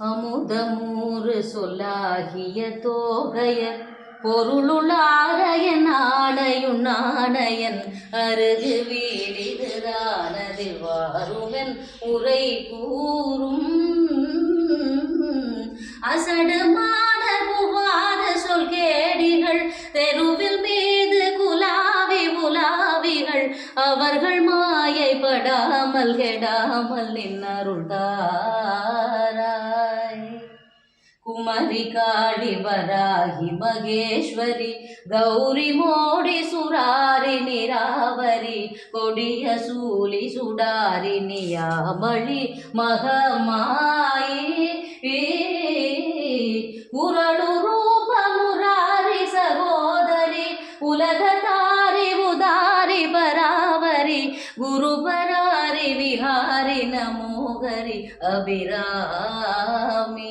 அமுதமூறு சொல்லாகிய தோகையர் பொருளுளாரையன் ஆடையுன் நாணயன் அருகு வீடிதுதானதில் வாருமென் உரை கூறும் அசடுமான புவாத சொல் கேடிகள் தெருவில் மீது குலாவி புலாவிகள் அவர்கள் மாயைப்படாமல் கெடாமல் நின்னருள்தாராய். குமரி காளி வராகி மகேஸ்வரி கௌரி மோடி சுராரி நிராவரி கொடிய சூலி சுடாரி நியாமளி மகமாயி உரளு ரூப முராரி சகோதரி உலகதாரி உதாரி பராவரி குருபராரி விஹாரி நமோகரி அபிராமி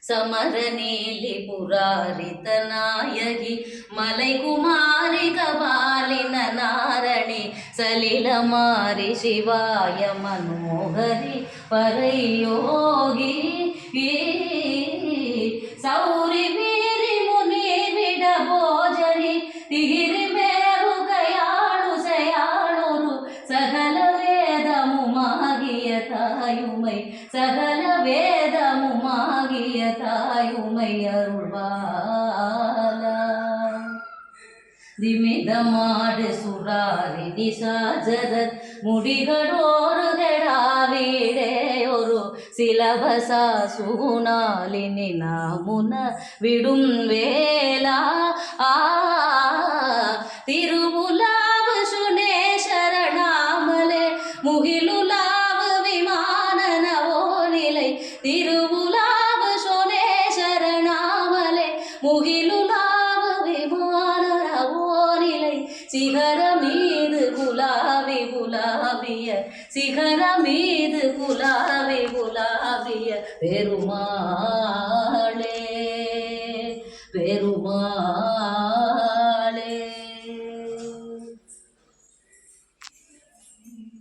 ಸಮರನೀಲಿ ಪುರಾರಿತ ನಾಯಕಿ ಮಲೈ ಕುಮಾರಿ ಕಪಾಲಿನ ನಾರಣಿ ಸಲಿಲ ಮಾರಿ ಶಿವಾಯ ಮನೋಹರಿ ಪರಯೋಗಿ ಸೌರಿ ವೀರಿ ಮುನಿ ವಿಡ ಭೋಜನಿ ತಿಗಿರಿ ಮೇರು ಕಯಾಳು ಸಯಾಳುರು ಸಕಲ ವೇದಮು ಮಾಗಿಯ ತಾಯುಮೈ ಸಕಲ ವೇದಮು மாகிய தாயுமை அருள்வாளா. திமிதமாடு சுராரி நிசாஜரத் முடிகளோரு கெடாவீடே ஒரு சிலபசா சுகுணாலினி நாமுன விடும் வேளா திருவுலாவு சுனேஸ்வரனாமலே முகிலுலாவு விமான நவோநிலை திருவுலாவு சோனேஸ்வரனாமலே முகிலுலாவு விமான நவோநிலை சிகர மீது குலாவி குலாவிய சிகர மீது குலாவி குலாவிய பெருமாளே பெருமாளே.